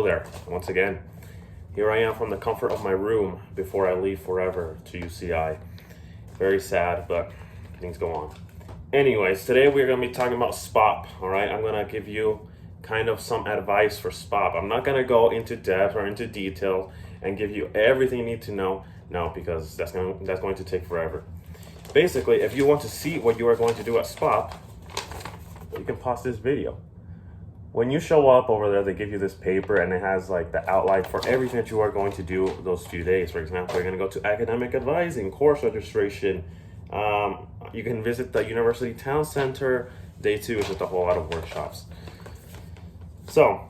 there. Once again, here I am from the comfort of my room before I leave forever to UCI. Very sad, but things go on. Anyways, today we're going to be talking about SPOP, all right? I'm going to give you kind of some advice for SPOP. I'm not going to go into depth or into detail and give you everything you need to know, no, because that's going to take forever. Basically, if you want to see what you are going to do at SPOP, you can pause this video. When you show up over there, they give you this paper and it has like the outline for everything that you are going to do those few days. For example, you're going to go to academic advising, course registration. You can visit the University Town Center. Day 2 is just a whole lot of workshops. So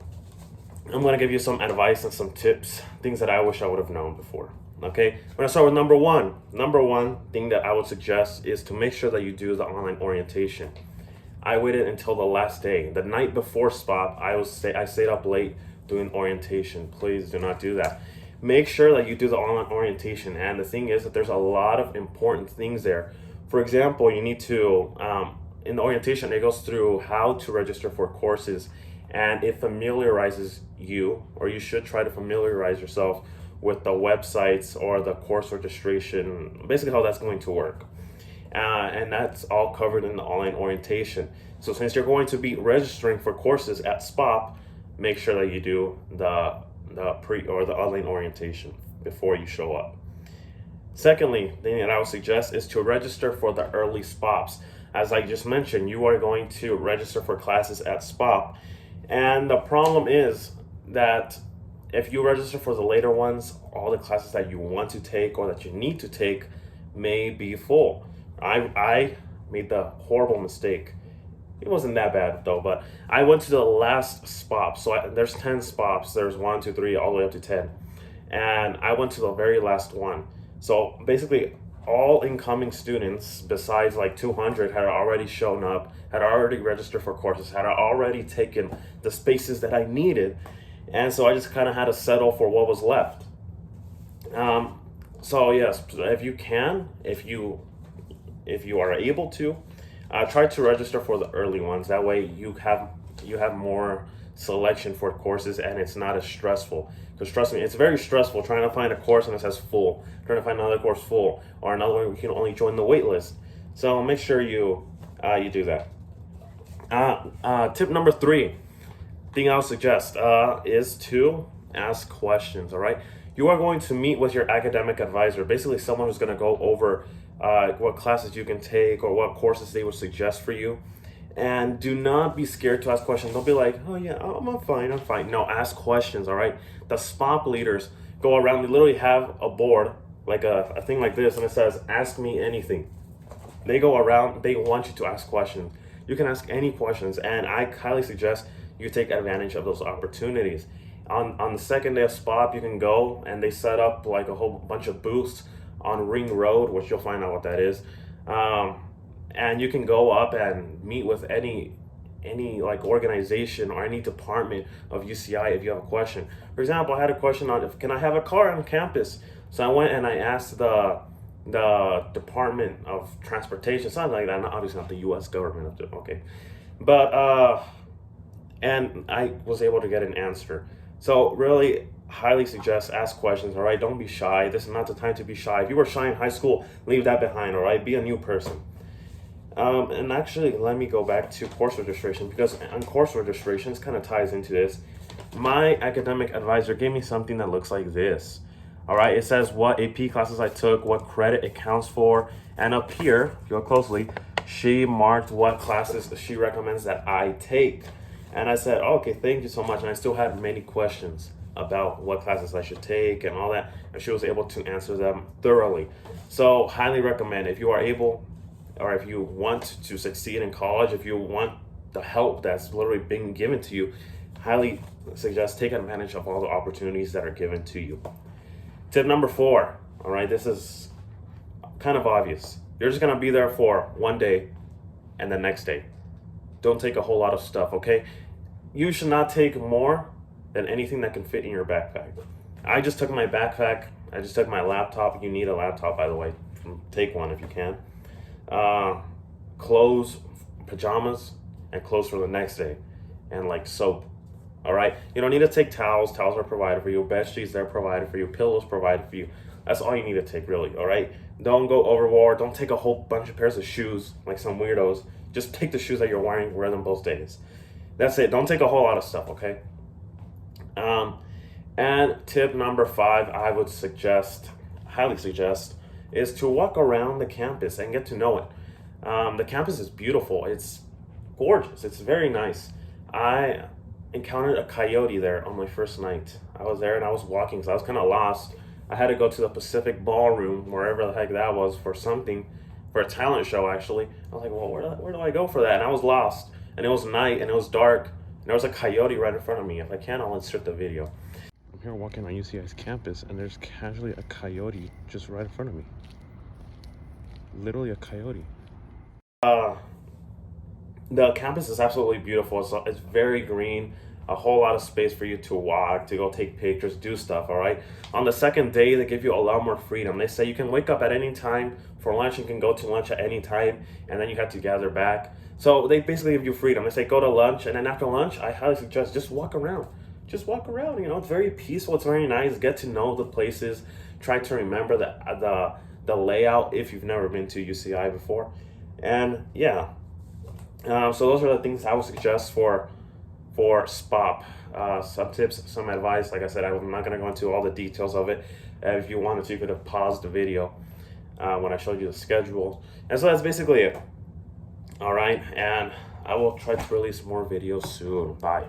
I'm going to give you some advice and some tips, things that I wish I would have known before. Okay, I'm going to start with number one. Number one thing that I would suggest is to make sure that you do the online orientation. I waited until the last day. The night before SPOP, I stayed up late doing orientation. Please do not do that. Make sure that you do the online orientation. And the thing is that there's a lot of important things there. For example, you need to, in the orientation, it goes through how to register for courses. And it familiarizes you, or you should try to familiarize yourself with the websites or the course registration, basically how that's going to work. And that's all covered in the online orientation. So since you're going to be registering for courses at SPOP, make sure that you do the pre or the online orientation before you show up. Secondly, the thing that I would suggest is to register for the early SPOPs. As I just mentioned, you are going to register for classes at SPOP. And the problem is that if you register for the later ones, all the classes that you want to take or that you need to take may be full. I made the horrible mistake. It wasn't that bad though, but I went to the last SPOP. So there's 10 SPOPs. There's 1, 2, 3, all the way up to 10. And I went to the very last one. So basically all incoming students, besides like 200, had already shown up, had already registered for courses, had already taken the spaces that I needed. And so I just kind of had to settle for what was left. So yes, if you can, if you are able to, try to register for the early ones. That way you have more selection for courses and it's not as stressful. Because trust me, it's very stressful trying to find a course and it says full, trying to find another course full, or another one you can only join the wait list. So make sure you do that. Tip number 3, thing I'll suggest is to ask questions. All right, you are going to meet with your academic advisor, basically someone who's going to go over what classes you can take or what courses they would suggest for you. And do not be scared to ask questions. Don't be like, oh yeah, I'm fine. No, ask questions, all right? The SPOP leaders go around, they literally have a board, like a thing like this, and it says, ask me anything. They go around, they want you to ask questions. You can ask any questions, and I highly suggest you take advantage of those opportunities. On the second day of SPOP, you can go, and they set up like a whole bunch of booths on Ring Road, which you'll find out what that is. And you can go up and meet with any like organization or any department of UCI if you have a question. For example, I had a question on can I have a car on campus? So I went and I asked the Department of Transportation, something like that. Obviously not the U.S. government, okay. But and I was able to get an answer. So really highly suggest ask questions, all right? Don't be shy. This is not the time to be shy. If you were shy in high school, leave that behind, all right? Be a new person. And actually, let me go back to course registration, because on course registration, this kind of ties into this. My academic advisor gave me something that looks like this. All right, it says what AP classes I took, what credit it counts for, and up here, if you look closely, she marked what classes she recommends that I take. And I said, oh, okay, thank you so much. And I still had many questions about what classes I should take and all that, and she was able to answer them thoroughly. So highly recommend, if you are able, or if you want to succeed in college, if you want the help that's literally being given to you, highly suggest take advantage of all the opportunities that are given to you. Tip number 4, all right, this is kind of obvious. You're just gonna be there for one day and the next day. Don't take a whole lot of stuff, okay? You should not take more than anything that can fit in your backpack. I just took my backpack, I just took my laptop. You need a laptop, by the way. Take one if you can. Clothes, pajamas, and clothes for the next day, and like soap. All right, you don't need to take towels. Towels are provided for you. Bed sheets, they're provided for you. Pillows provided for you. That's all you need to take, really. All right, don't go overboard. Don't take a whole bunch of pairs of shoes like some weirdos. Just take the shoes that you're wearing, wear them both days. That's it. Don't take a whole lot of stuff, okay? And tip number 5, I would suggest, highly suggest, is to walk around the campus and get to know it. The campus is beautiful. It's gorgeous. It's very nice. I encountered a coyote there on my first night. I was there and I was walking because I was kind of lost. I had to go to the Pacific Ballroom, wherever the heck that was, for something, for a talent show actually. I was like, well, where do I go for that? And I was lost. And it was night and it was dark. And there was a coyote right in front of me. If I can, I'll insert the video. I'm here walking on UCI's campus and there's casually a coyote just right in front of me. Literally a coyote. The campus is absolutely beautiful. It's very green, a whole lot of space for you to walk, to go take pictures, do stuff, all right? On the second day, they give you a lot more freedom. They say you can wake up at any time for lunch, you can go to lunch at any time, and then you have to gather back. So they basically give you freedom. They say go to lunch, and then after lunch, I highly suggest just walk around. Just walk around, you know, it's very peaceful, it's very nice. Get to know the places, try to remember the layout if you've never been to UCI before. And yeah, so those are the things I would suggest for SPOP. Some tips, some advice. Like I said, I'm not going to go into all the details of it. If you wanted to, you could have paused the video when I showed you the schedule. And so that's basically it. All right, and I will try to release more videos soon. Bye.